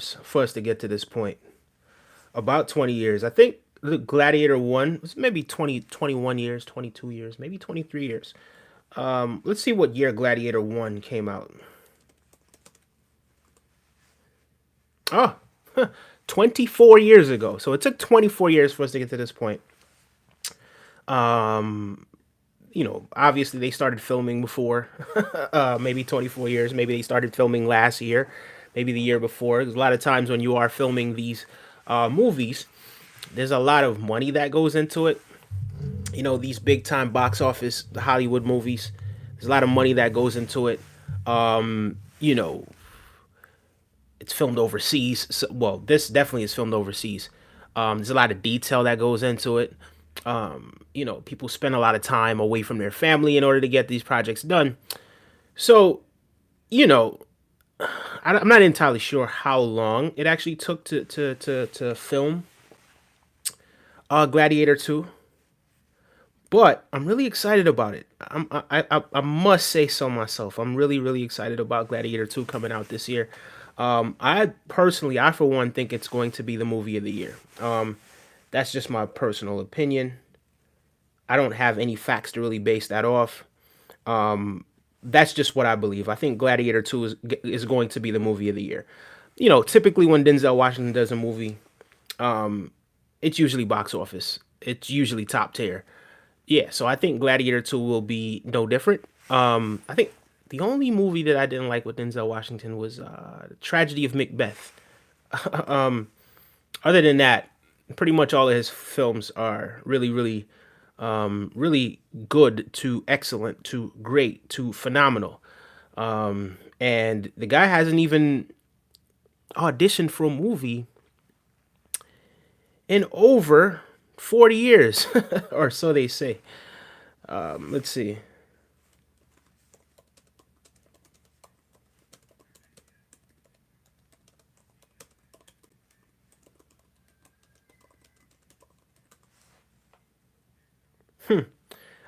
for us to get to this point. About 20 years. I think the Gladiator 1 was maybe 20, 21 years, 22 years, maybe 23 years. Let's see what year Gladiator 1 came out. Oh, 24 years ago. So it took 24 years for us to get to this point. Um, Obviously they started filming before, maybe 24 years. Maybe they started filming last year, maybe the year before. There's a lot of times when you are filming these movies, there's a lot of money that goes into it. These big time box office Hollywood movies, there's a lot of money that goes into it. Um, you know, it's filmed overseas. So, well, this definitely is filmed overseas. There's a lot of detail that goes into it. People spend a lot of time away from their family in order to get these projects done. So, you know, I'm not entirely sure how long it actually took to film Gladiator 2, but I'm really excited about it. I must say so myself. I'm really, really excited about Gladiator 2 coming out this year. I for one, think it's going to be the movie of the year. That's just my personal opinion. I don't have any facts to really base that off. That's just what I believe. I think Gladiator 2 is going to be the movie of the year. Typically when Denzel Washington does a movie, it's usually box office. It's usually top tier. Yeah, so I think Gladiator 2 will be no different. I think the only movie that I didn't like with Denzel Washington was The Tragedy of Macbeth. um, Other than that, pretty much all of his films are really, really, really good to excellent to great to phenomenal. And the guy hasn't even auditioned for a movie in over 40 years, or so they say. Let's see.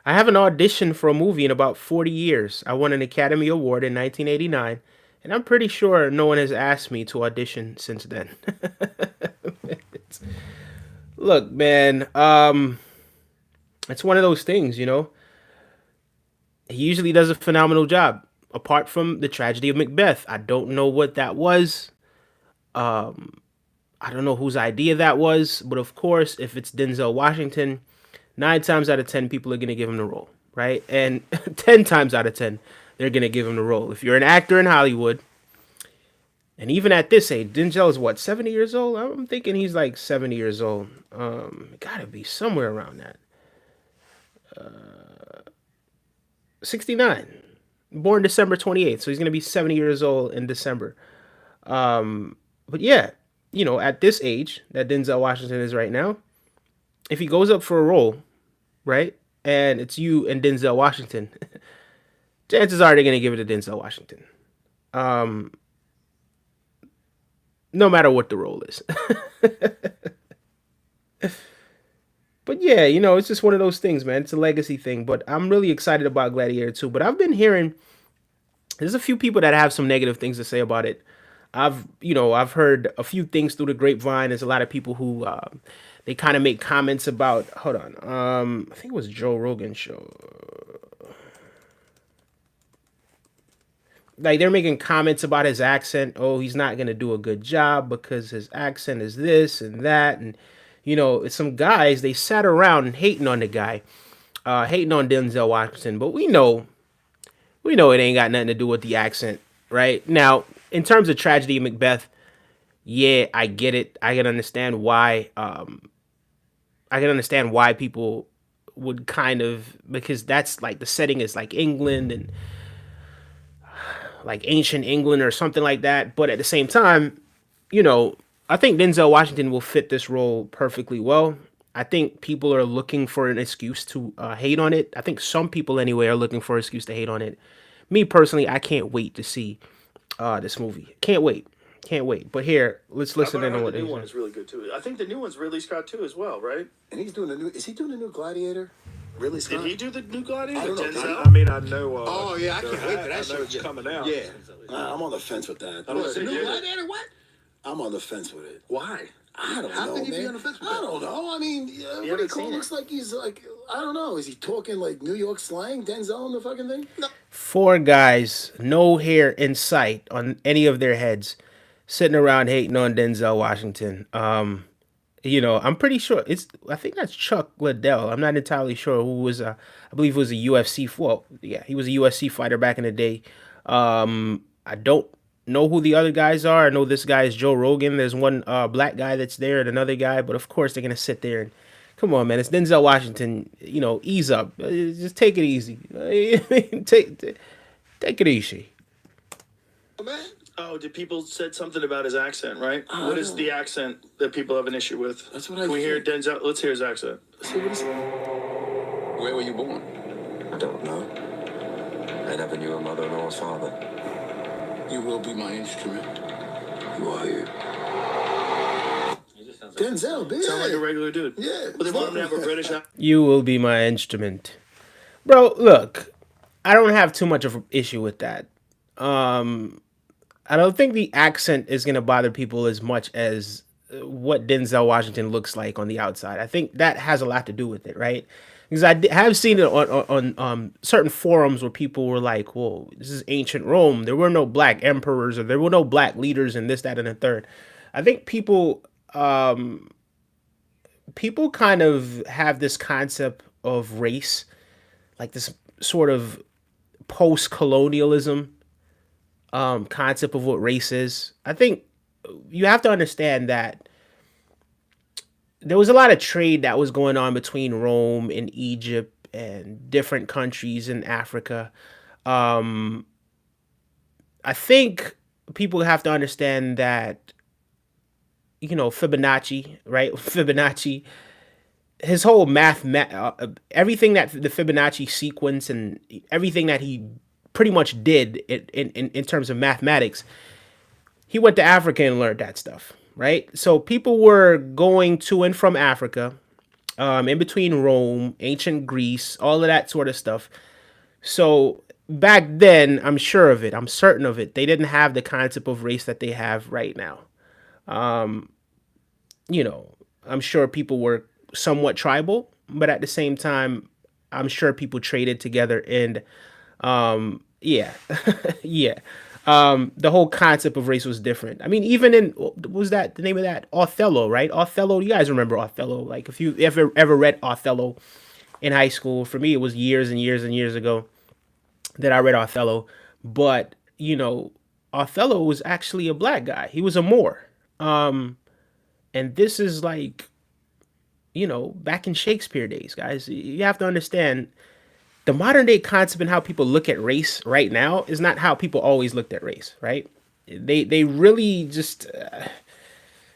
I haven't auditioned for a movie in about 40 years. I won an Academy Award in 1989, and I'm pretty sure no one has asked me to audition since then. Look, man, it's one of those things. He usually does a phenomenal job. Apart from The Tragedy of Macbeth, I don't know what that was. I don't know whose idea that was, but of course, if it's Denzel Washington, 9 times out of 10 people are gonna give him the role, right? And 10 times out of 10, they're gonna give him the role. If you're an actor in Hollywood, and even at this age, Denzel is what, 70 years old? I'm thinking he's like 70 years old. Gotta be somewhere around that. 69. Born December 28th, so he's gonna be 70 years old in December. But yeah, at this age that Denzel Washington is right now, if he goes up for a role, right, and it's you and Denzel Washington, chances are they're gonna give it to Denzel Washington. Um, no matter what the role is. But yeah, it's just one of those things, man. It's a legacy thing. But I'm really excited about Gladiator 2. But I've been hearing there's a few people that have some negative things to say about it. I've heard a few things through the grapevine. There's a lot of people who they kind of make comments about. Hold on, I think it was Joe Rogan show. Like they're making comments about his accent. Oh, he's not gonna do a good job because his accent is this and that, and some guys they sat around and hating on the guy, hating on Denzel Washington. But we know it ain't got nothing to do with the accent, right? Now, in terms of Tragedy of Macbeth, yeah, I get it. I can understand why. I can understand why people would kind of, because that's like the setting is like England and like ancient England or something like that. But at the same time, you know, I think Denzel Washington will fit this role perfectly well. I think people are looking for an excuse to hate on it. I think some people anyway are looking for an excuse to hate on it. Me personally, I can't wait to see this movie. Can't wait. Can't wait. But here, let's listen in on what the new one is really good too. I think the new one's Ridley Scott too as well, right? And he's doing the new. Is he doing the new Gladiator? Ridley Scott? Did he do the new Gladiator? I don't know. Denzel? I mean, I know. Oh yeah, I can't wait for that I know shit. it's coming out. Yeah, I'm on the fence with that. I don't What's the see new it. Gladiator? What? I'm on the fence with it. Why? I don't How know, can you man. be on the fence with I that? don't know. I mean, what do you haven't call seen it? it. Looks like he's like, I don't know. Is he talking like New York slang, Denzel, and the fucking thing? No. Four guys, no hair in sight on any of their heads, sitting around hating on Denzel Washington. I'm pretty sure it's. I think that's Chuck Liddell. I'm not entirely sure who was. I believe it was a UFC. Well, yeah, he was a UFC fighter back in the day. I don't know who the other guys are. I know this guy is Joe Rogan. There's one black guy that's there and another guy, but of course they're gonna sit there and. Come on, man! It's Denzel Washington. Ease up. Just take it easy. Take it easy. Man, Oh, did people said something about his accent, right? I What is don't- the accent that people have an issue with? That's what I Can we hear think. Denzel? Let's hear his accent. See what is it? where were you born? I don't know. I never knew a mother nor a father. You will be my instrument. Who are you? Denzel, bitch. Sound like a regular dude. Yeah. But they want him to have a British accent. You will be my instrument, bro. Look, I don't have too much of an issue with that. I don't think the accent is gonna bother people as much as what Denzel Washington looks like on the outside. I think that has a lot to do with it, right? Because have seen it on certain forums where people were like, "Whoa, this is ancient Rome. There were no black emperors, or there were no black leaders, and this, that, and the third." I think people kind of have this concept of race, like this sort of post-colonialism concept of what race is. I think you have to understand that there was a lot of trade that was going on between Rome and Egypt and different countries in Africa. I think people have to understand that, Fibonacci, right? Fibonacci, his whole everything that the Fibonacci sequence and everything that he pretty much did in terms of mathematics, he went to Africa and learned that stuff, right? So people were going to and from Africa, in between Rome, ancient Greece, all of that sort of stuff. So back then, I'm sure of it, I'm certain of it, they didn't have the concept of race that they have right now. I'm sure people were somewhat tribal, but at the same time, I'm sure people traded together and yeah, yeah. The whole concept of race was different. I mean, even in what was that the name of that Othello, right? Othello. You guys remember Othello? Like, if you ever read Othello in high school, for me it was years and years and years ago that I read Othello. But Othello was actually a black guy. He was a Moor. And this is like, back in Shakespeare days, guys. You have to understand the modern day concept and how people look at race right now is not how people always looked at race, right? They really just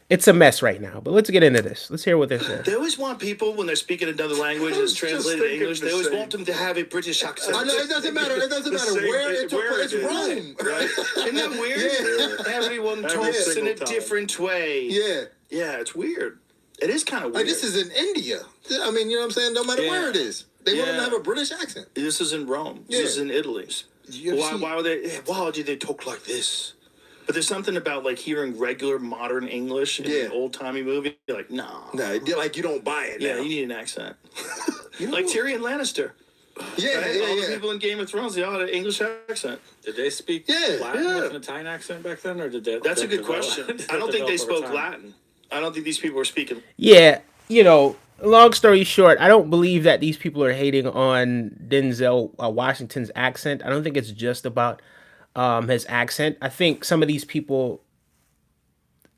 it's a mess right now. But let's get into this. Let's hear what they're saying. They always want people when they're speaking another language and it's translated to English. They always want them to have a British accent. I know, it doesn't matter. It doesn't matter where it took place. It's Rome. Right? Isn't that weird? Yeah. Everyone Every talks in single a time. different way. Yeah. Yeah, it's weird. It is kind of weird. Like, this is in India. I mean, you know what I'm saying? No matter where it is. They want them to have a British accent. This is in Rome. Yeah. This is in Italy. You ever see- Why would they? Why do they talk like this? But there's something about like hearing regular modern English in an old timey movie. You're like, nah. Nah, like you don't buy it now. Yeah, you need an accent. know Like what? Tyrion Lannister. Yeah, Right? yeah, All the yeah. people in Game of Thrones, they all had an English accent. Did they speak Yeah, Latin yeah. with an Italian accent back then, or did they? That's a that good develop- question. did I don't think they develop over spoke time? Latin. I don't think these people were speaking. Yeah, long story short, I don't believe that these people are hating on Denzel Washington's accent. I don't think it's just about his accent. I think some of these people,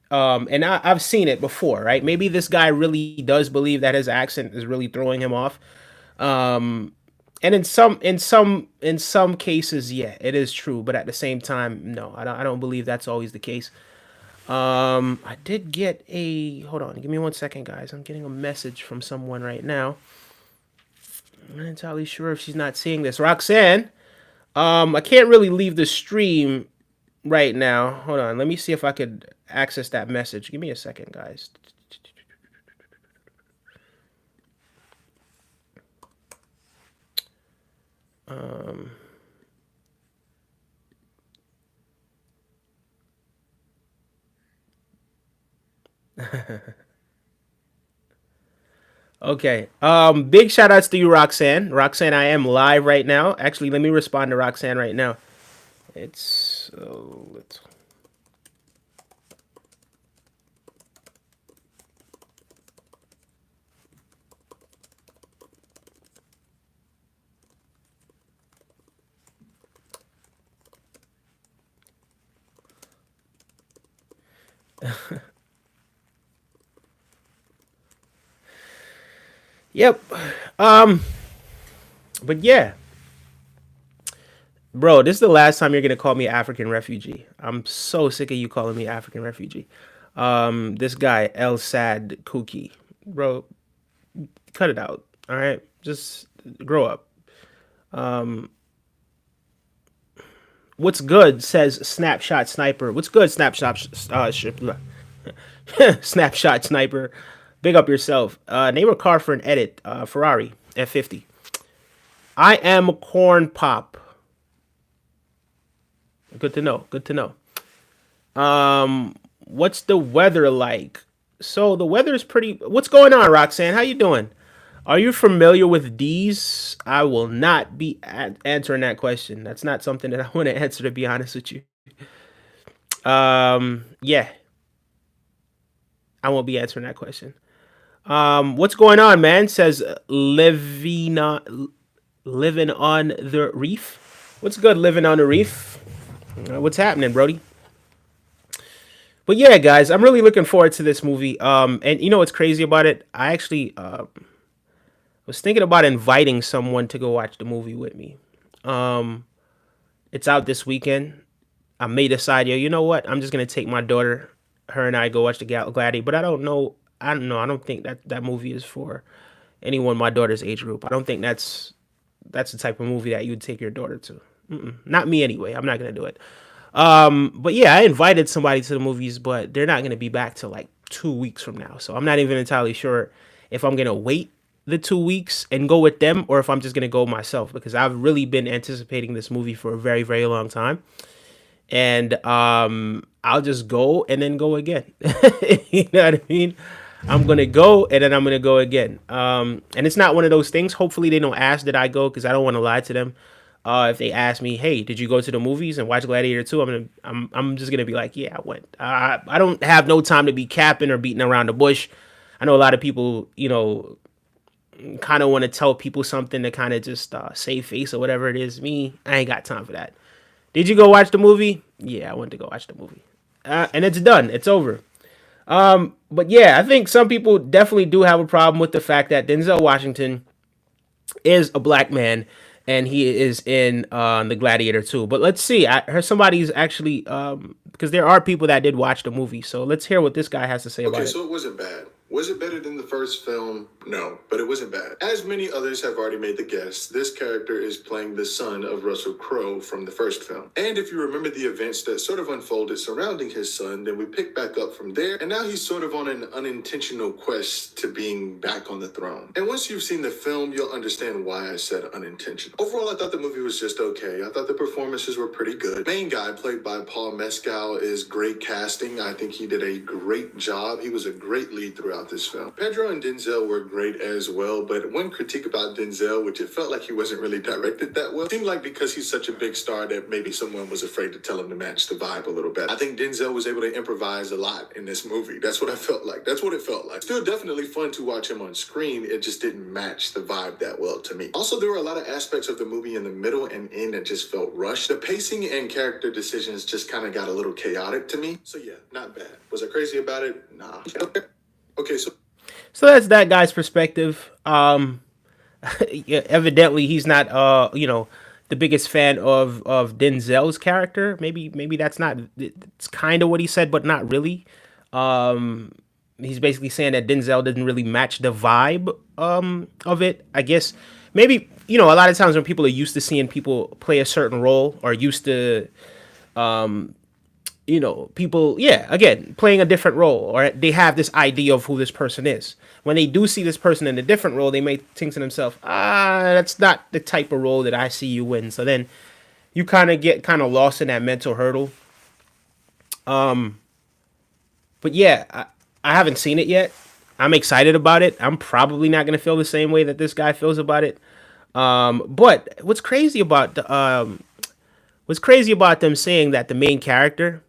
and I've seen it before, right? Maybe this guy really does believe that his accent is really throwing him off. And in some cases, yeah, it is true. But at the same time, no, I don't believe that's always the case. I did get hold on, give me 1 second, guys. I'm getting a message from someone right now. I'm not entirely sure if she's not seeing this. Roxanne, I can't really leave the stream right now. Hold on, let me see if I could access that message. Give me a second, guys. Okay. Big shout outs to you, Roxanne. Roxanne, I am live right now. Actually, let me respond to Roxanne right now. It's let's Yep. Um, but yeah, bro, this is the last time you're gonna call me African refugee. I'm so sick of you calling me African refugee. This guy El Sad Kuki, bro, cut it out. All right, just grow up. What's good? Says Snapshot Sniper. What's good, Snapshot Sniper? Big up yourself. Name a car for an edit. Ferrari F50. I am Corn Pop. Good to know. Good to know. What's the weather like? So the weather is pretty. What's going on, Roxanne? How you doing? Are you familiar with D's? I will not be answering that question. That's not something that I want to answer, to be honest with you. Yeah, I won't be answering that question. What's going on, man? Says living on the reef. What's good, living on the reef? What's happening, Brody? But yeah, guys, I'm really looking forward to this movie. And you know what's crazy about it? I actually was thinking about inviting someone to go watch the movie with me. It's out this weekend. I may decide, yo, you know what? I'm just gonna take my daughter. Her and I go watch the Gladiator. But I don't know. I don't know. I don't think that movie is for anyone my daughter's age group. I don't think that's the type of movie that you would take your daughter to. Not me anyway. I'm not gonna do it. But yeah, I invited somebody to the movies, but they're not gonna be back till like 2 weeks from now. So I'm not even entirely sure if I'm gonna wait the 2 weeks and go with them or if I'm just gonna go myself because I've really been anticipating this movie for a very, very long time. And I'll just go and then go again. You know what I mean? I'm gonna go and then I'm gonna go again. And it's not one of those things. Hopefully they don't ask did I go because I don't want to lie to them. If they ask me, hey, did you go to the movies and watch Gladiator 2? I'm just gonna be like, yeah, I went. I don't have no time to be capping or beating around the bush. I know a lot of people, kind of want to tell people something to kind of just save face or whatever it is. Me, I ain't got time for that. Did you go watch the movie? Yeah, I went to go watch the movie. And it's done. It's over. But yeah, I think some people definitely do have a problem with the fact that Denzel Washington is a black man and he is in the Gladiator too. But let's see. I heard somebody's actually because there are people that did watch the movie. So let's hear what this guy has to say about Okay, it. so it wasn't bad. Was it better than the first film? No, but it wasn't bad. As many others have already made the guess, this character is playing the son of Russell Crowe from the first film. And if you remember the events that sort of unfolded surrounding his son, then we pick back up from there, and now he's sort of on an unintentional quest to being back on the throne. And once you've seen the film, you'll understand why I said unintentional. Overall, I thought the movie was just okay. I thought the performances were pretty good. Main guy, played by Paul Mescal, is great casting. I think he did a great job. He was a great lead throughout this film. Pedro and Denzel were great as well, but one critique about Denzel, which it felt like he wasn't really directed that well, seemed like because he's such a big star that maybe someone was afraid to tell him to match the vibe a little bit. I think Denzel was able to improvise a lot in this movie. That's what I felt like. That's what it felt like. Still definitely fun to watch him on screen. It just didn't match the vibe that well to me. Also, there were a lot of aspects of the movie in the middle and end that just felt rushed. The pacing and character decisions just kind of got a little chaotic to me. So yeah, not bad. Was I crazy about it? Nah. Okay, So that's that guy's perspective. Yeah, evidently he's not the biggest fan of Denzel's character. Maybe that's not it's kind of what he said, but not really. He's basically saying that Denzel didn't really match the vibe of it. I guess maybe a lot of times when people are used to seeing people play a certain role or used to people, yeah, again, playing a different role, or they have this idea of who this person is. When they do see this person in a different role, they may think to themselves, that's not the type of role that I see you in. So then you kind of get lost in that mental hurdle. But yeah, I haven't seen it yet. I'm excited about it. I'm probably not gonna feel the same way that this guy feels about it. But what's crazy about them saying that the main character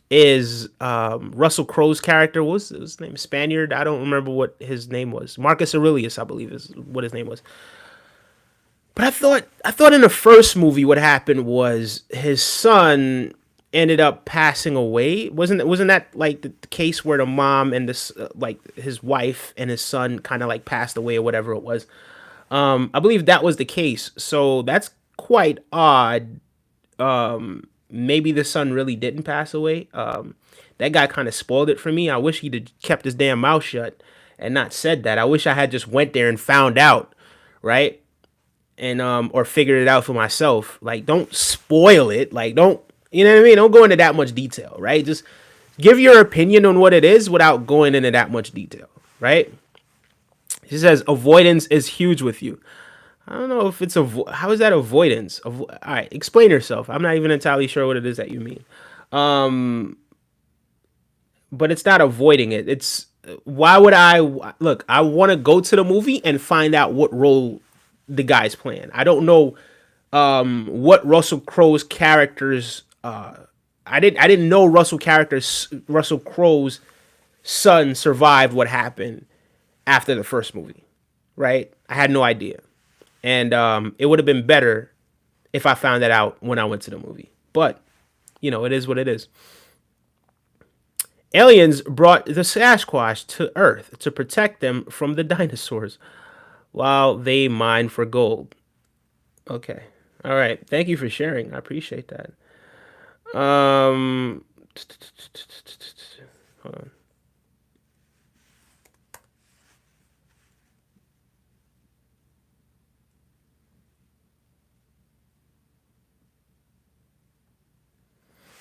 is Russell Crowe's character. What was his name? Spaniard. I don't remember what his name was. Marcus Aurelius, I believe, is what his name was. But I thought in the first movie what happened was his son ended up passing away. Wasn't that like the case where the mom and this like his wife and his son kind of like passed away or whatever it was. I believe that was the case. So that's quite odd. Maybe the son really didn't pass away. That guy kind of spoiled it for me. I wish he'd have kept his damn mouth shut and not said that. I wish I had just went there and found out, right? And or figured it out for myself. Like, don't spoil it. Like, don't, you know what I mean? Don't go into that much detail, right? Just give your opinion on what it is without going into that much detail, right? She says avoidance is huge with you. I don't know if it's how is that avoidance? All right, explain yourself. I'm not even entirely sure what it is that you mean. But it's not avoiding it. It's why would I look? I want to go to the movie and find out what role the guy's playing. I don't know what Russell Crowe's characters. I didn't know Russell Crowe's son survived what happened after the first movie, right? I had no idea. And it would have been better if I found that out when I went to the movie. But, it is what it is. Aliens brought the Sasquatch to Earth to protect them from the dinosaurs while they mine for gold. Okay. All right. Thank you for sharing. I appreciate that. Hold on.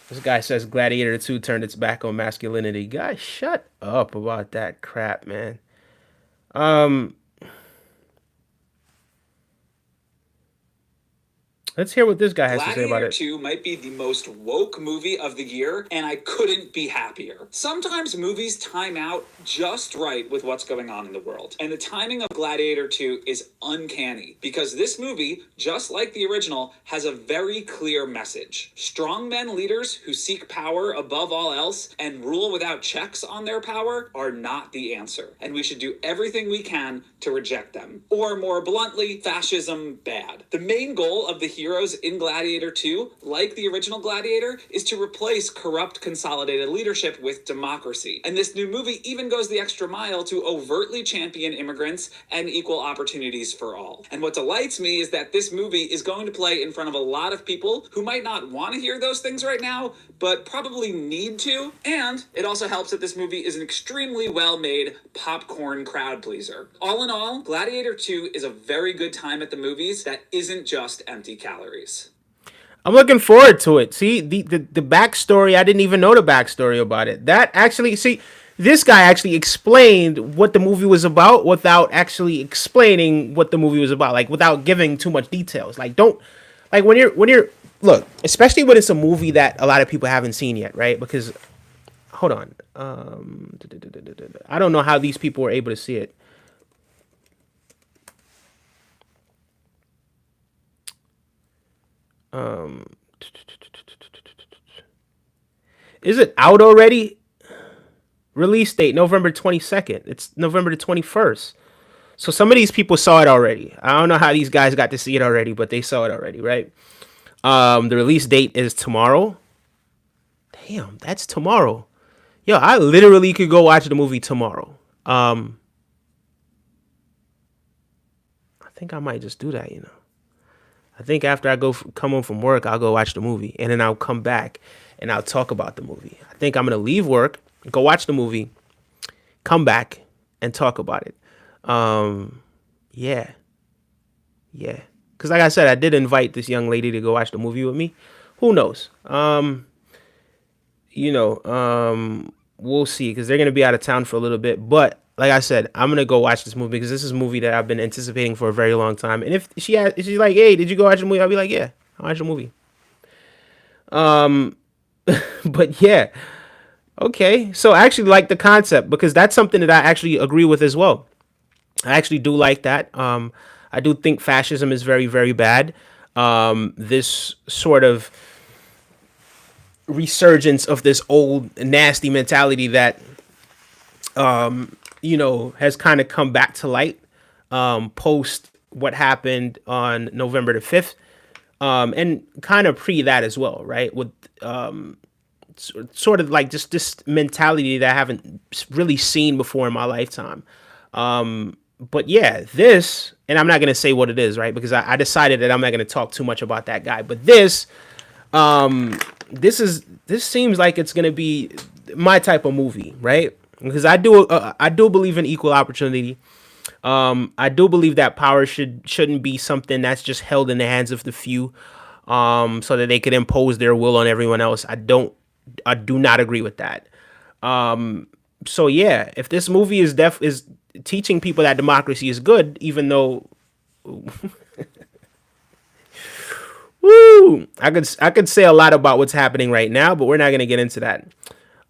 This guy says Gladiator 2 turned its back on masculinity. Guys, shut up about that crap, man. Let's hear what this guy has to say about Gladiator it. 2 might be the most woke movie of the year, and I couldn't be happier. Sometimes movies time out just right with what's going on in the world, and the timing of Gladiator 2 is uncanny, because this movie, just like the original, has a very clear message. Strongmen leaders who seek power above all else and rule without checks on their power are not the answer, and we should do everything we can to reject them. Or more bluntly, fascism bad. The main goal of the heroes in Gladiator 2, like the original Gladiator, is to replace corrupt consolidated leadership with democracy. And this new movie even goes the extra mile to overtly champion immigrants and equal opportunities for all. And what delights me is that this movie is going to play in front of a lot of people who might not want to hear those things right now, but probably need to. And it also helps that this movie is an extremely well-made popcorn crowd pleaser. All in all, Gladiator 2 is a very good time at the movies that isn't just empty calories. I'm looking forward to it. See, the backstory, I didn't even know the backstory about it. That actually, see, this guy actually explained what the movie was about without actually explaining what the movie was about, like without giving too much details. Like, don't, like when you're, look, especially when it's a movie that a lot of people haven't seen yet, right? Because, hold on. I don't know how these people were able to see it. Is it out already? Release date November 22nd. It's November the 21st. So some of these people saw it already. I don't know how these guys got to see it already, but they saw it already, right? The release date is tomorrow. Damn, that's tomorrow. Yo, I literally could go watch the movie tomorrow. I think I might just do that, I think after I come home from work, I'll go watch the movie, and then I'll come back and I'll talk about the movie. I think I'm gonna leave work, go watch the movie, come back, and talk about it. Yeah. Because like I said, I did invite this young lady to go watch the movie with me. Who knows? We'll see, because they're gonna be out of town for a little bit. But like I said, I'm gonna go watch this movie because this is a movie that I've been anticipating for a very long time. And if she's like, "Hey, did you go watch the movie?" I'll be like, "Yeah, I watched the movie." But yeah, Okay, so I actually like the concept because that's something that I actually agree with as well. I actually do like that. I do think fascism is very, very bad. This sort of resurgence of this old nasty mentality that has kind of come back to light post what happened on November the 5th, and kind of pre that as well, right? With sort of like just this mentality that I haven't really seen before in my lifetime. But yeah, this, and I'm not gonna say what it is, right? Because I decided that I'm not gonna talk too much about that guy. But this seems like it's gonna be my type of movie, right? Because I do believe in equal opportunity. I do believe that power shouldn't be something that's just held in the hands of the few, so that they could impose their will on everyone else. I do not agree with that. So yeah, if this movie is teaching people that democracy is good, even though, woo, I could say a lot about what's happening right now, but we're not gonna get into that.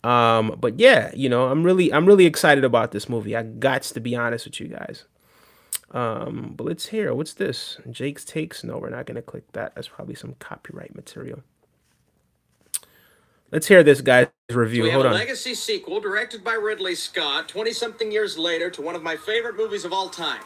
But yeah, I'm really excited about this movie. I got to be honest with you guys. But let's hear what's this. Jake's takes. No, we're not gonna click that. That's probably some copyright material. Let's hear this guy's review. We have Hold a on. legacy sequel directed by Ridley Scott 20 something years later to one of my favorite movies of all time.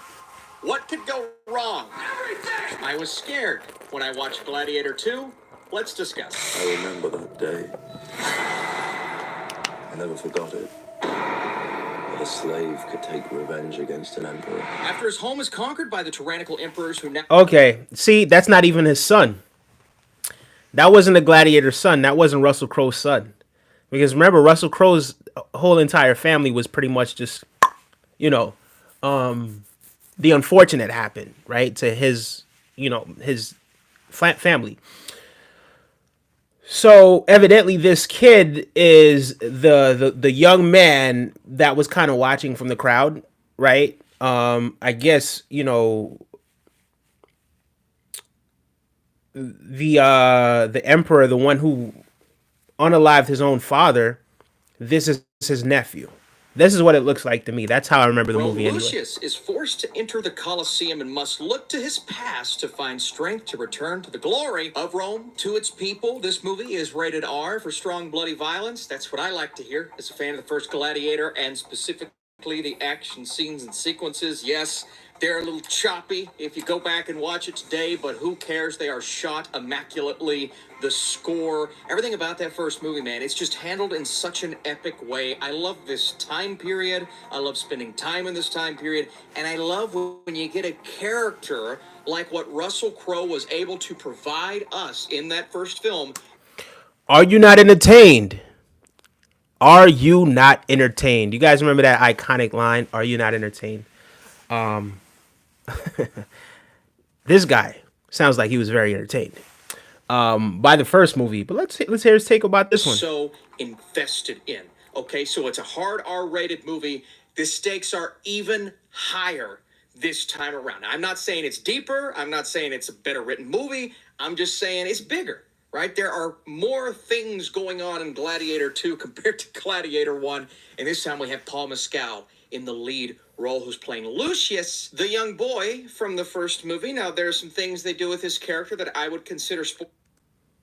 What could go wrong? Everything! I was scared when I watched Gladiator 2. Let's discuss. I remember that day. I never forgot it. That a slave could take revenge against an emperor. After his home is conquered by the tyrannical emperors who now. Okay, see, that's not even his son. That wasn't the Gladiator's son. That wasn't Russell Crowe's son. Because remember, Russell Crowe's whole entire family was pretty much just, you know, the unfortunate happened, right? To his family. So evidently, this kid is the young man that was kind of watching from the crowd, right? I guess the emperor, the one who unalived his own father. This is his nephew. This is what it looks like to me. That's how I remember the Well, movie anyway. Lucius is forced to enter the Colosseum and must look to his past to find strength to return to the glory of Rome, to its people. This movie is rated R for strong, bloody violence. That's what I like to hear as a fan of the first Gladiator, and specifically the action scenes and sequences. Yes, they're a little choppy if you go back and watch it today, but who cares? They are shot immaculately. The score, everything about that first movie, man, it's just handled in such an epic way. I love this time period. I love spending time in this time period. And I love when you get a character like what Russell Crowe was able to provide us in that first film. Are you not entertained? Are you not entertained? You guys remember that iconic line? Are you not entertained? This guy sounds like he was very entertained by the first movie. But let's hear his take about this one. So invested in. Okay, so it's a hard R-rated movie. The stakes are even higher this time around. Now, I'm not saying it's deeper. I'm not saying it's a better written movie. I'm just saying it's bigger, right? There are more things going on in Gladiator 2 compared to Gladiator 1. And this time we have Paul Mescal in the lead role, who's playing Lucius, the young boy from the first movie. Now, there are some things they do with his character that I would consider spoiler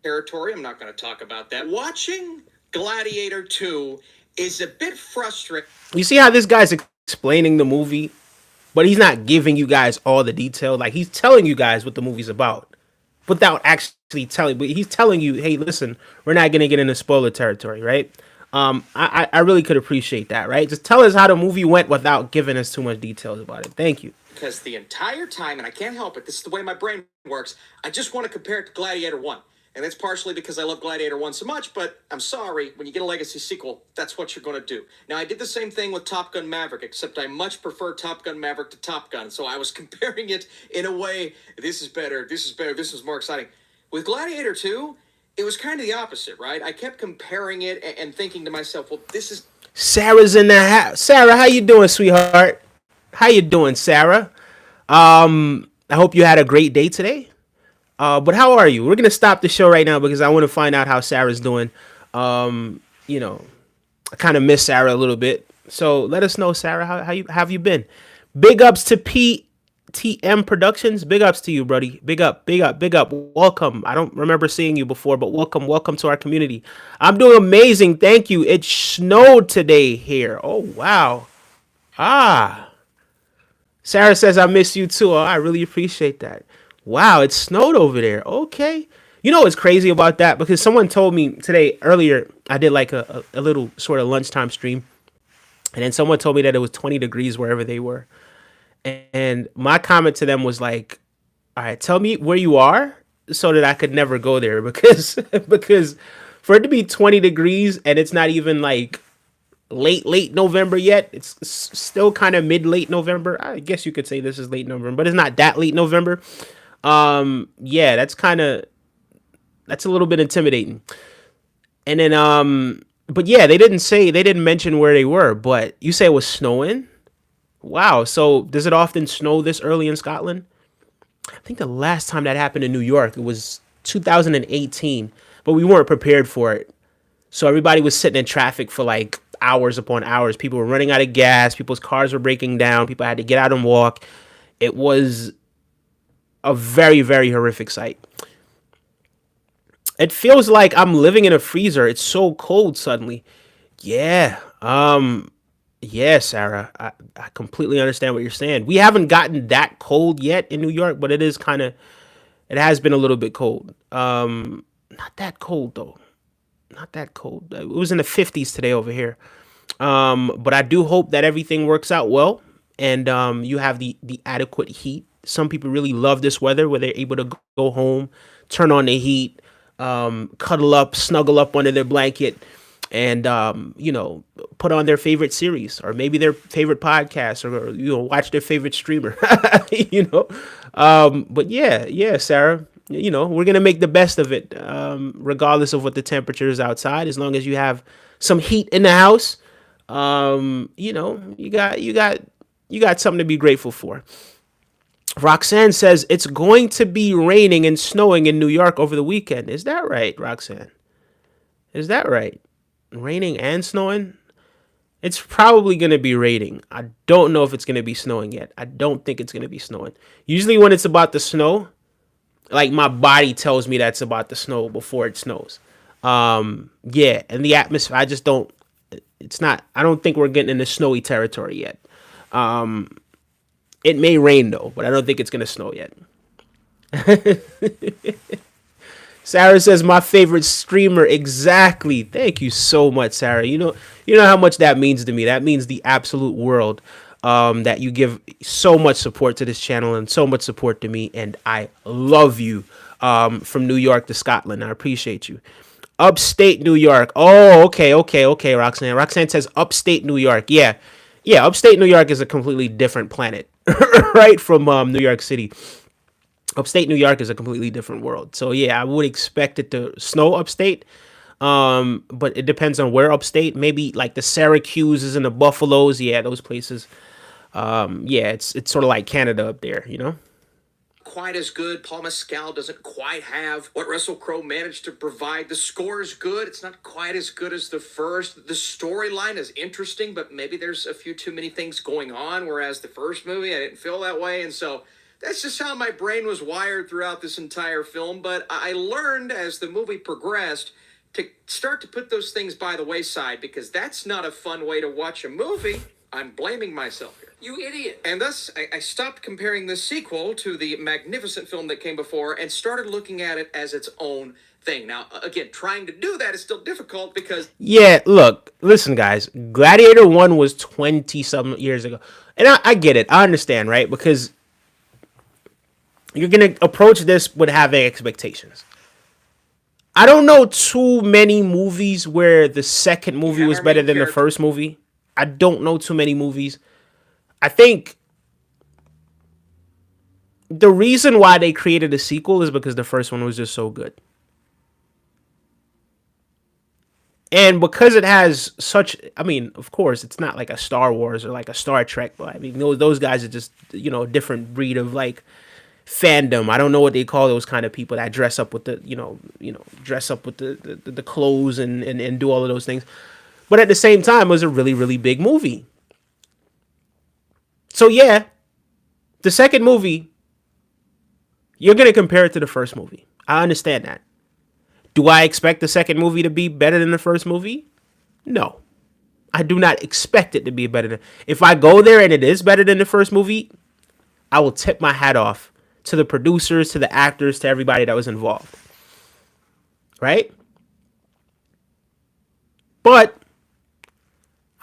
territory. I'm not going to talk about that. Watching Gladiator 2 is a bit frustrating. You see how this guy's explaining the movie, but he's not giving you guys all the detail. Like, he's telling you guys what the movie's about without actually telling. But he's telling you, hey, listen, we're not going to get into spoiler territory, right? I really could appreciate that, right? Just tell us how the movie went without giving us too much details about it. Thank you. Because the entire time, and I can't help it, this is the way my brain works, I just want to compare it to Gladiator 1. And that's partially because I love Gladiator 1 so much, but I'm sorry, when you get a legacy sequel, that's what you're going to do. Now, I did the same thing with Top Gun Maverick, except I much prefer Top Gun Maverick to Top Gun. So I was comparing it in a way, this is better, this is more exciting. With Gladiator 2, it was kind of the opposite, right? I kept comparing it and thinking to myself, well, this is... Sarah's in the house. Sarah, how you doing, sweetheart? How you doing, Sarah? I hope you had a great day today. But how are you? We're going to stop the show right now because I want to find out how Sarah's doing. I kind of miss Sarah a little bit. So let us know, Sarah, how you have you been? Big ups to PTM Productions. Big ups to you, buddy. Big up, big up, big up. Welcome. I don't remember seeing you before, but welcome to our community. I'm doing amazing. Thank you. It snowed today here. Oh wow. Ah. Sarah says I miss you too. Oh, I really appreciate that. Wow, it snowed over there. Okay. You know what's crazy about that? Because someone told me today earlier, I did like a little sort of lunchtime stream. And then someone told me that it was 20 degrees wherever they were. And my comment to them was like, all right, tell me where you are so that I could never go there because because for it to be 20 degrees and it's not even like late November yet. It's still kind of late November. I guess you could say this is late November, but it's not that late November. Yeah, that's a little bit intimidating. And then but yeah, they didn't mention where they were, but you say it was snowing? Wow. So does it often snow this early in Scotland? I think the last time that happened in New York, it was 2018, but we weren't prepared for it. So everybody was sitting in traffic for like hours upon hours. People were running out of gas. People's cars were breaking down. People had to get out and walk. It was a very, very horrific sight. It feels like I'm living in a freezer. It's so cold suddenly. Yeah. Yeah, Sarah. I completely understand what you're saying. We haven't gotten that cold yet in New York, but it has been a little bit cold. Not that cold though. Not that cold. It was in the 50s today over here. But I do hope that everything works out well and you have the adequate heat. Some people really love this weather where they're able to go home, turn on the heat, cuddle up, snuggle up under their blanket, and put on their favorite series or maybe their favorite podcast or watch their favorite streamer. But yeah, Sarah. We're gonna make the best of it, regardless of what the temperature is outside. As long as you have some heat in the house, you got something to be grateful for. Roxanne says it's going to be raining and snowing in New York over the weekend. Is that right, Roxanne? Is that right? Raining and snowing? It's probably going to be raining. I don't know if it's going to be snowing yet. I don't think it's going to be snowing. Usually when it's about to snow, like my body tells me that's about to snow before it snows. Yeah, and the atmosphere, I don't think we're getting into snowy territory yet. It may rain though, but I don't think it's going to snow yet. Sarah says my favorite streamer. Exactly. Thank you so much, Sarah. You know how much that means to me. That means the absolute world. That you give so much support to this channel and so much support to me, and I love you. From New York to Scotland, I appreciate you. Upstate New York. Oh, okay, Roxanne. Roxanne says upstate New York. Yeah, upstate New York is a completely different planet, right, from New York City. Upstate New York is a completely different world. So yeah, I would expect it to snow upstate. But it depends on where upstate. Maybe like the Syracuses and the Buffaloes. Yeah, those places. Yeah, it's sort of like Canada up there, Quite as good. Paul Mescal doesn't quite have what Russell Crowe managed to provide. The score is good. It's not quite as good as the first. The storyline is interesting, but maybe there's a few too many things going on, whereas the first movie, I didn't feel that way. And so that's just how my brain was wired throughout this entire film. But I learned as the movie progressed to start to put those things by the wayside, because that's not a fun way to watch a movie. I'm blaming myself here. You idiot. And thus, I stopped comparing this sequel to the magnificent film that came before and started looking at it as its own thing. Now, again, trying to do that is still difficult because... Yeah, look, listen, guys. Gladiator 1 was 20-something years ago. And I get it. I understand, right? Because you're going to approach this with having expectations. I don't know too many movies where the second movie was better than the first movie. I don't know too many movies. I think the reason why they created a sequel is because the first one was just so good. And because it has such, I mean, of course, it's not like a Star Wars or like a Star Trek, but I mean, those guys are just, a different breed of like fandom. I don't know what they call those kind of people that dress up with the, dress up with the clothes and do all of those things. But at the same time, it was a really, really big movie. So yeah, the second movie, you're going to compare it to the first movie. I understand that. Do I expect the second movie to be better than the first movie? No. I do not expect it to be better than. If I go there and it is better than the first movie, I will tip my hat off to the producers, to the actors, to everybody that was involved. Right? But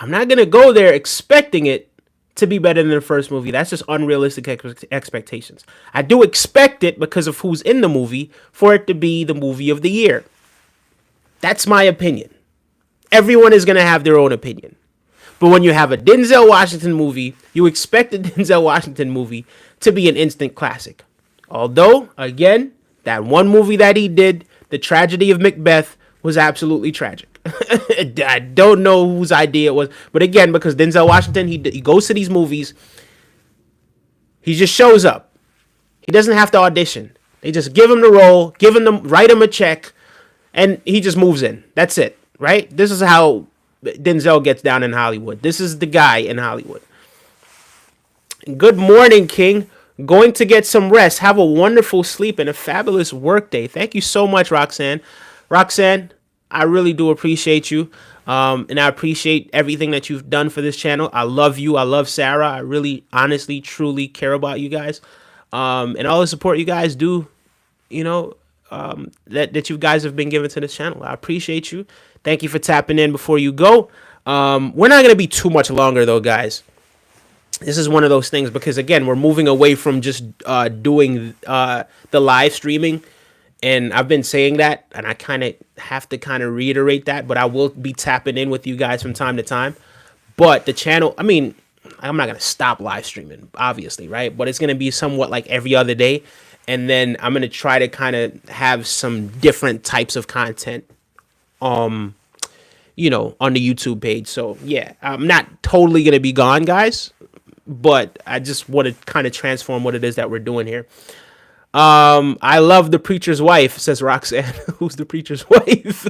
I'm not going to go there expecting it to be better than the first movie. That's just unrealistic expectations. I do expect it because of who's in the movie for it to be the movie of the year. That's my opinion. Everyone is going to have their own opinion. But when you have a Denzel Washington movie, you expect a Denzel Washington movie to be an instant classic. Although, again, that one movie that he did, The Tragedy of Macbeth, was absolutely tragic. I don't know whose idea it was. But again, because Denzel Washington, he goes to these movies, he just shows up. He doesn't have to audition. They just give him the role, write him a check, and he just moves in. That's it, right? This is how Denzel gets down in Hollywood. This is the guy in Hollywood. Good morning, King. Going to get some rest. Have a wonderful sleep and a fabulous work day. Thank you so much, Roxanne. Roxanne, I really do appreciate you. And I appreciate everything that you've done for this channel. I love you. I love Sarah. I really, honestly, truly care about you guys. And all the support you guys do, that you guys have been giving to this channel. I appreciate you. Thank you for tapping in before you go. We're not going to be too much longer, though, guys. This is one of those things because, again, we're moving away from just doing the live streaming. And I've been saying that, and I kind of have to reiterate that. But I will be tapping in with you guys from time to time. But the channel, I mean, I'm not going to stop live streaming, obviously, right? But it's going to be somewhat like every other day. And then I'm going to try to kind of have some different types of content on the YouTube page. So yeah, I'm not totally going to be gone, guys, but I just want to kind of transform what it is that we're doing here. I love the preacher's wife, says Roxanne. Who's the preacher's wife?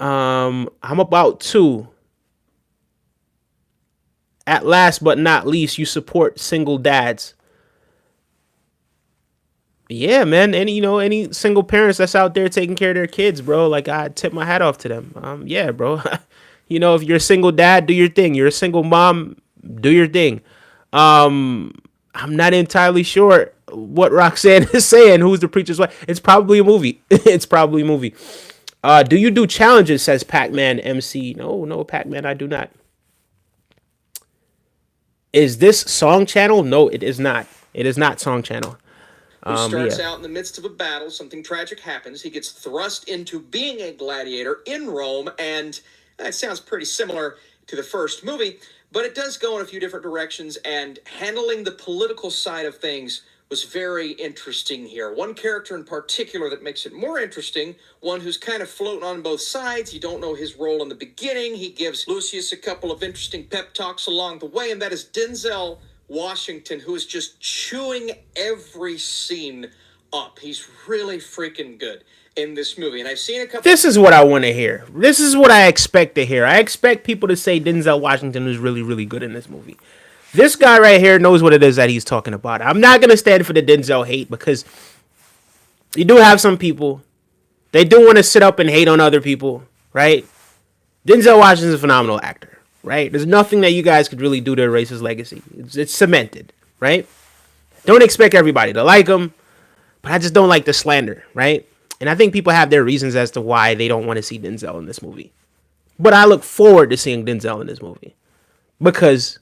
I'm about to. At last but not least, you support single dads. Yeah, man. Any single parents that's out there taking care of their kids, bro. Like, I tip my hat off to them. Yeah, bro. If you're a single dad, do your thing. You're a single mom, do your thing. I'm not entirely sure what Roxanne is saying. Who's the preacher's wife? It's probably a movie. It's probably a movie. Do you do challenges? Says Pac-Man MC. No, Pac-Man, I do not. Is this Song Channel? No, it is not. It is not Song Channel. Who starts out in the midst of a battle, something tragic happens. He gets thrust into being a gladiator in Rome, and that sounds pretty similar to the first movie, but it does go in a few different directions, and handling the political side of things was very interesting here. One character in particular that makes it more interesting, one who's kind of floating on both sides. You don't know his role in the beginning. He gives Lucius a couple of interesting pep talks along the way, and that is Denzel Washington, who is just chewing every scene up. He's really freaking good in this movie. And I've seen a couple... This is what I want to hear. This is what I expect to hear. I expect people to say Denzel Washington was really, really good in this movie. This guy right here knows what it is that he's talking about. I'm not going to stand for the Denzel hate because you do have some people, they do want to sit up and hate on other people, right? Denzel Washington's a phenomenal actor. Right? There's nothing that you guys could really do to erase his legacy. It's cemented, right? Don't expect everybody to like him, but I just don't like the slander, right? And I think people have their reasons as to why they don't want to see Denzel in this movie. But I look forward to seeing Denzel in this movie because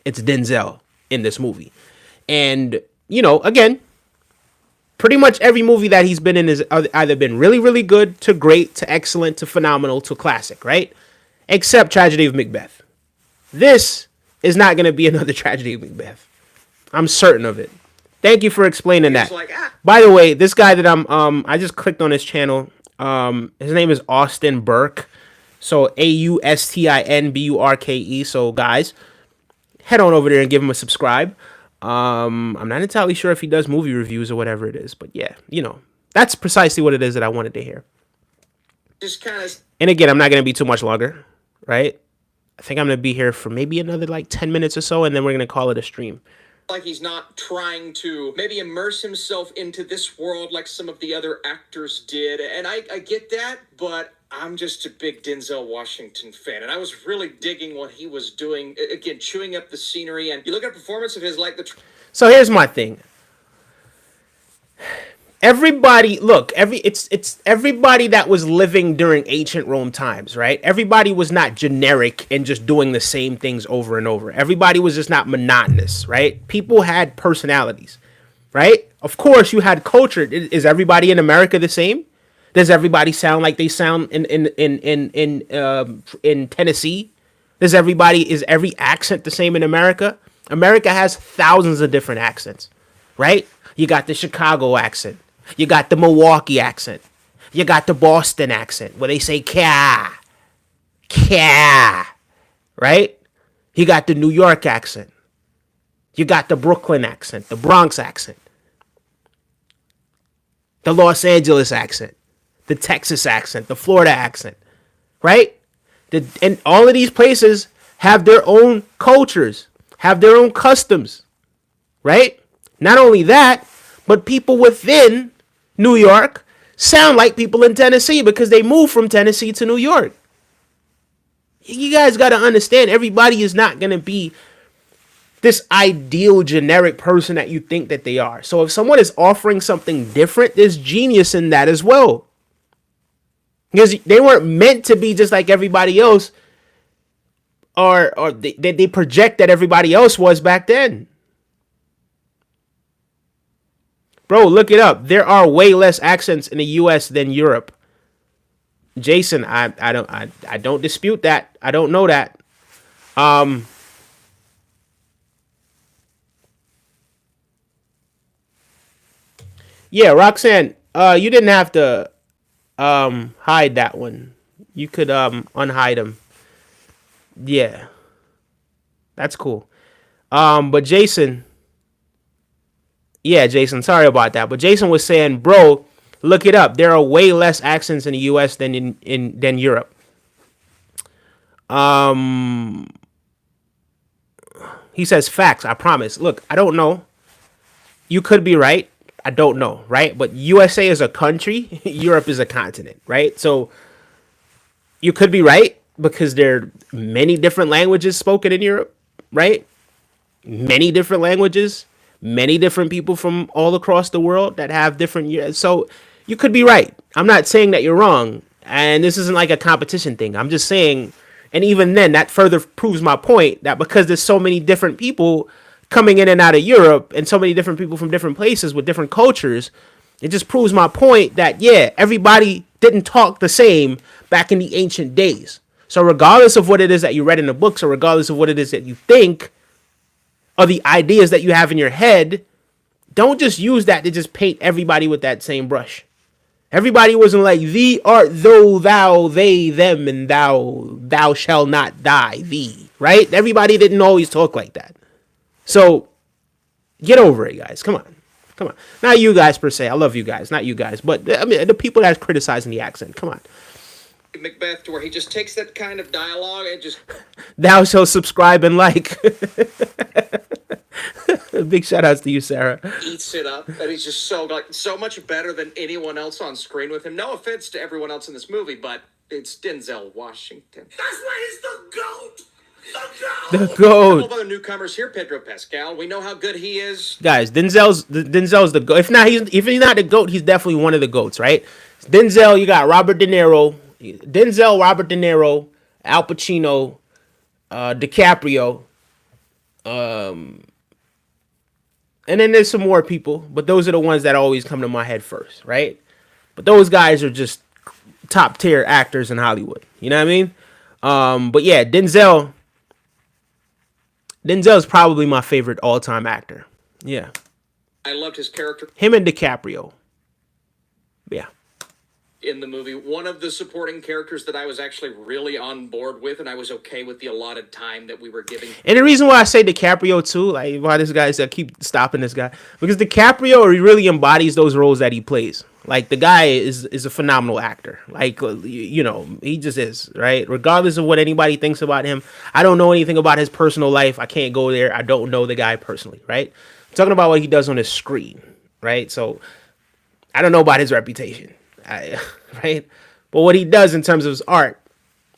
it's Denzel in this movie. And, again, pretty much every movie that he's been in has either been really, really good to great to excellent to phenomenal to classic, right? Except Tragedy of Macbeth. This is not going to be another Tragedy of Macbeth. I'm certain of it. Thank you for explaining that. By the way, this guy that I just clicked on his channel. His name is Austin Burke. So AUSTINBURKE. So guys, head on over there and give him a subscribe. I'm not entirely sure if he does movie reviews or whatever it is, but yeah, that's precisely what it is that I wanted to hear. Just kind of And again, I'm not going to be too much longer, right? I think I'm going to be here for maybe another like 10 minutes or so, and then we're going to call it a stream. Like he's not trying to maybe immerse himself into this world like some of the other actors did. And I get that, but I'm just a big Denzel Washington fan. And I was really digging what he was doing. Again, chewing up the scenery. And you look at a performance of his like the... So here's my thing. Everybody, look, it's everybody that was living during ancient Rome times, right? Everybody was not generic and just doing the same things over and over. Everybody was just not monotonous, right? People had personalities, right? Of course, you had culture. Is everybody in America the same? Does everybody sound like they sound in Tennessee? Is every accent the same in America? America has thousands of different accents, right? You got the Chicago accent. You got the Milwaukee accent. You got the Boston accent where they say "kya, kya," right? You got the New York accent. You got the Brooklyn accent, the Bronx accent, the Los Angeles accent, the Texas accent, the Florida accent, right? And all of these places have their own cultures, have their own customs, right? Not only that, but people within New York sound like people in Tennessee because they moved from Tennessee to New York. You guys got to understand, everybody is not going to be this ideal generic person that you think that they are. So if someone is offering something different, there's genius in that as well. Because they weren't meant to be just like everybody else, or they project that everybody else was back then. Bro, look it up. There are way less accents in the U.S. than Europe. Jason, I don't dispute that. I don't know that. Yeah, Roxanne, you didn't have to hide that one. You could unhide him. Yeah. That's cool. But Jason, yeah, Jason, sorry about that. But Jason was saying, bro, look it up. There are way less accents in the US than than Europe. He says facts, I promise. Look, I don't know. You could be right. I don't know, right? But USA is a country, Europe is a continent, right? So you could be right because there are many different languages spoken in Europe, right? Many different languages, many different people from all across the world that have different. So you could be right. I'm not saying that you're wrong. And this isn't like a competition thing. I'm just saying, and even then, that further proves my point that because there's so many different people coming in and out of Europe and so many different people from different places with different cultures, it just proves my point that, yeah, everybody didn't talk the same back in the ancient days. So regardless of what it is that you read in the books, or regardless of what it is that you think, or the ideas that you have in your head, don't just use that to just paint everybody with that same brush. Everybody wasn't like, thee art thou, thou, they, them, and thou shall not die, thee, right? Everybody didn't always talk like that. So get over it, guys. Come on. Come on. Not you guys per se. I love you guys. Not you guys. But I mean, the people that's criticizing the accent. Come on. Macbeth, to where he just takes that kind of dialogue and just... Thou shall subscribe and like. Big shout outs to you, Sarah. Eats it up, and he's just so much better than anyone else on screen with him. No offense to everyone else in this movie, but it's Denzel Washington. That's why he's the GOAT! The A couple GOAT. of other newcomers here, Pedro Pascal. We know how good he is. Guys, Denzel's the GOAT. If he's not the GOAT, he's definitely one of the GOATs, right? Denzel, you got Robert De Niro. Denzel, Robert De Niro, Al Pacino, DiCaprio, and then there's some more people, but those are the ones that always come to my head first, right? But those guys are just top tier actors in Hollywood. You know what I mean? But yeah, Denzel's probably my favorite all-time actor. Yeah. I loved his character. Him and DiCaprio. Yeah. in the movie. One of the supporting characters that I was actually really on board with, and I was okay with the allotted time that we were giving. And the reason why I say DiCaprio too, like why this guy is I keep stopping this guy, because DiCaprio really embodies those roles that he plays. Like the guy is a phenomenal actor. Like you know, he just is, right? Regardless of what anybody thinks about him. I don't know anything about his personal life. I can't go there. I don't know the guy personally, right? I'm talking about what he does on his screen, right? So I don't know about his reputation, right? But what he does in terms of his art,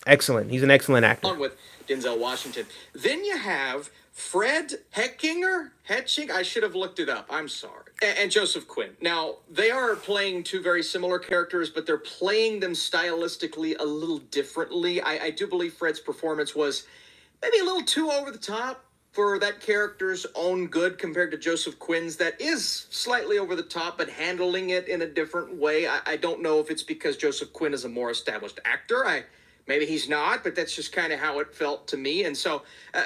excellent. He's an excellent actor. On with Denzel Washington. Then you have Fred Hetching. I should have looked it up. I'm sorry. And Joseph Quinn. Now, they are playing two very similar characters, but they're playing them stylistically a little differently. I do believe Fred's performance was maybe a little too over the top for that character's own good compared to Joseph Quinn's that is slightly over the top, but handling it in a different way. I don't know if it's because Joseph Quinn is a more established actor. Maybe he's not, but that's just kind of how it felt to me. And so,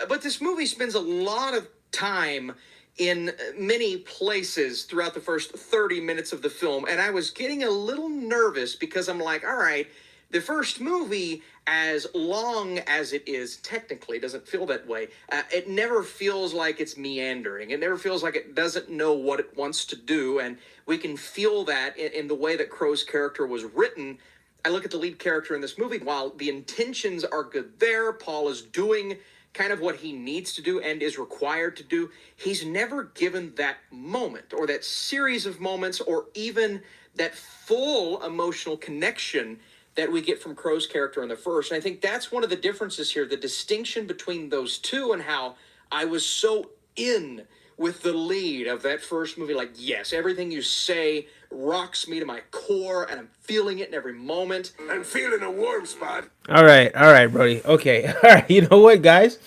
but this movie spends a lot of time in many places throughout the first 30 minutes of the film. And I was getting a little nervous because I'm like, all right, the first movie, as long as it is technically, doesn't feel that way. It never feels like it's meandering. It never feels like it doesn't know what it wants to do. And we can feel that in the way that Crowe's character was written. I look at the lead character in this movie. While the intentions are good there, Paul is doing kind of what he needs to do and is required to do. He's never given that moment or that series of moments or even that full emotional connection that we get from Crowe's character in the first. And I think that's one of the differences here, the distinction between those two, and how I was so in with the lead of that first movie. Like, yes, everything you say rocks me to my core, and I'm feeling it in every moment. I'm feeling a warm spot. All right, Brody. Okay, all right. You know what, guys?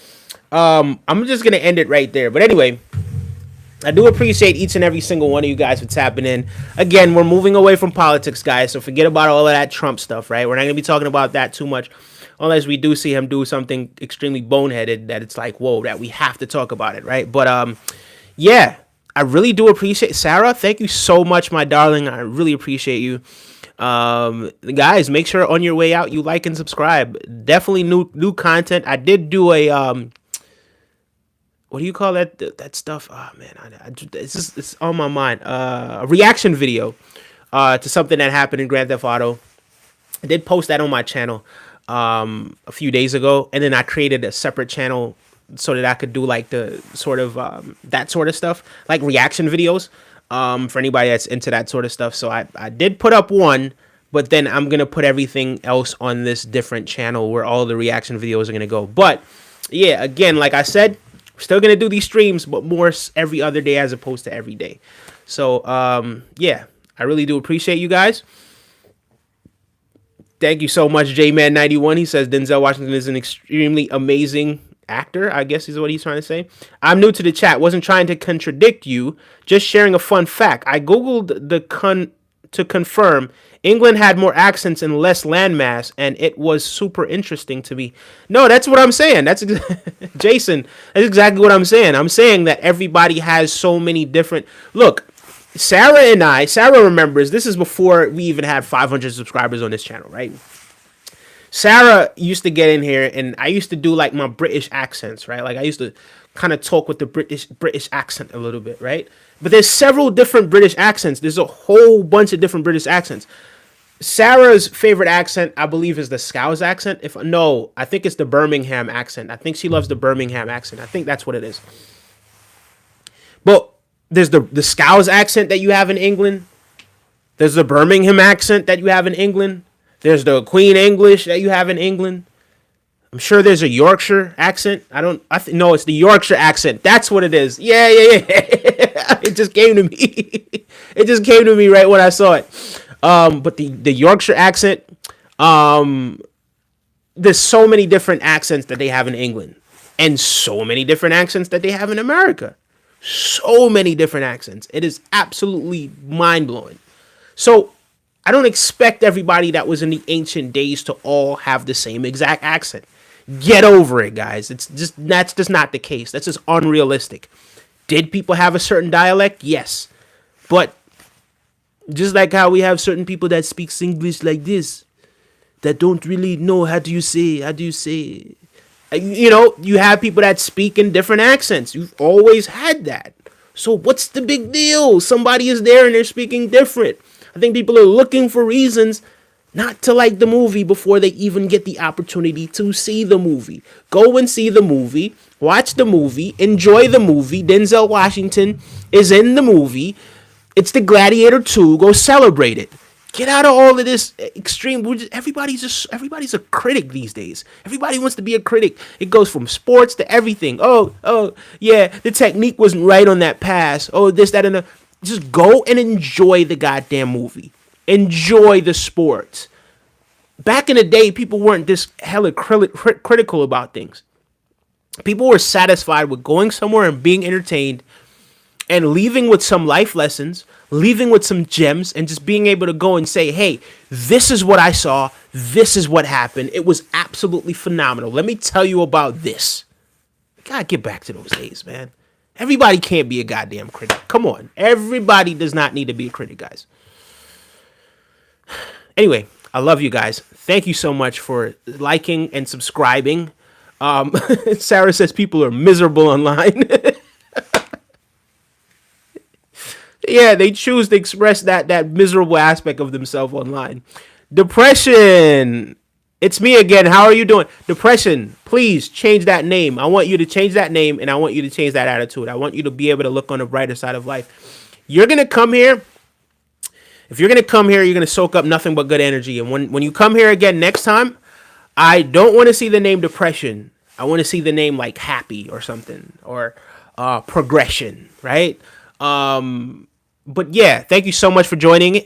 I'm just gonna end it right there. But anyway, I do appreciate each and every single one of you guys for tapping in. Again, we're moving away from politics, guys, so forget about all of that Trump stuff, right? We're not going to be talking about that too much unless we do see him do something extremely boneheaded that it's like, whoa, that we have to talk about it, right? But, yeah, I really do appreciate Sarah. Thank you so much, my darling. I really appreciate you. Guys, make sure on your way out you like and subscribe. Definitely new content. I did do a... what do you call that stuff? Oh man, it's on my mind. A reaction video to something that happened in Grand Theft Auto. I did post that on my channel a few days ago, and then I created a separate channel so that I could do like the sort of that sort of stuff, like reaction videos for anybody that's into that sort of stuff. So I did put up one, but then I'm gonna put everything else on this different channel where all the reaction videos are gonna go. But yeah, again, like I said, we're still going to do these streams, but more every other day as opposed to every day. So, yeah, I really do appreciate you guys. Thank you so much, J-Man91. He says Denzel Washington is an extremely amazing actor, I guess is what he's trying to say. I'm new to the chat. Wasn't trying to contradict you. Just sharing a fun fact. I Googled to confirm England had more accents and less landmass, and it was super interesting to me. No, that's what I'm saying. That's Jason. That's exactly what I'm saying. I'm saying that everybody has so many different... Look, Sarah remembers, this is before we even had 500 subscribers on this channel, right? Sarah used to get in here, and I used to do like my British accents, right? Like I used to kind of talk with the British accent a little bit, right? But there's several different British accents. There's a whole bunch of different British accents. Sarah's favorite accent, I believe, is the Scouse accent. I think it's the Birmingham accent. I think she loves the Birmingham accent. I think that's what it is. But there's the Scouse accent that you have in England. There's the Birmingham accent that you have in England. There's the Queen English that you have in England. I'm sure there's a Yorkshire accent. No, it's the Yorkshire accent. That's what it is. Yeah. It just came to me. It just came to me right when I saw it. But the Yorkshire accent, there's so many different accents that they have in England, and so many different accents that they have in America. So many different accents. It is absolutely mind-blowing. So I don't expect everybody that was in the ancient days to all have the same exact accent. Get over it, guys. That's just not the case. That's just unrealistic. Did people have a certain dialect? Yes. But Just like how we have certain people that speak English like this, that don't really know how do you say. You know, you have people that speak in different accents. You've always had that. So what's the big deal? Somebody is there and they're speaking different. I think people are looking for reasons not to like the movie before they even get the opportunity to see the movie. Go and see the movie, watch the movie, enjoy the movie. Denzel Washington is in the movie. It's the Gladiator 2. Go celebrate it. Get out of all of this extreme. Everybody's a critic these days. Everybody wants to be a critic. It goes from sports to everything. Oh, yeah, the technique wasn't right on that pass. Oh, this, that, and the. Just go and enjoy the goddamn movie. Enjoy the sport. Back in the day, people weren't this hella critical about things. People were satisfied with going somewhere and being entertained and leaving with some life lessons, leaving with some gems, and just being able to go and say, hey, this is what I saw. This is what happened. It was absolutely phenomenal. Let me tell you about this. Gotta get back to those days, man. Everybody can't be a goddamn critic. Come on. Everybody does not need to be a critic, guys. Anyway, I love you guys. Thank you so much for liking and subscribing. Sarah says people are miserable online. Yeah, they choose to express that miserable aspect of themselves online. Depression. It's me again. How are you doing? Depression, please change that name. I want you to change that name, and I want you to change that attitude. I want you to be able to look on the brighter side of life. You're going to come here. If you're going to come here, you're going to soak up nothing but good energy. And when you come here again next time, I don't want to see the name depression. I want to see the name like happy or something, or progression, right? But yeah, thank you so much for joining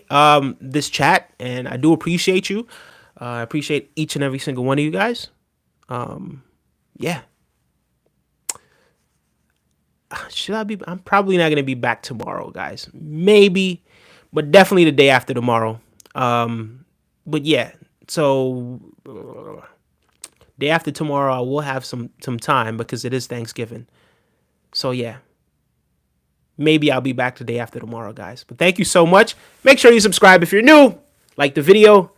this chat, and I do appreciate you. I appreciate each and every single one of you guys. Yeah. Should I be? I'm probably not gonna be back tomorrow, guys. Maybe, but definitely the day after tomorrow. But yeah, so day after tomorrow, I will have some time because it is Thanksgiving. So yeah. Maybe I'll be back the day after tomorrow, guys. But thank you so much. Make sure you subscribe if you're new. Like the video.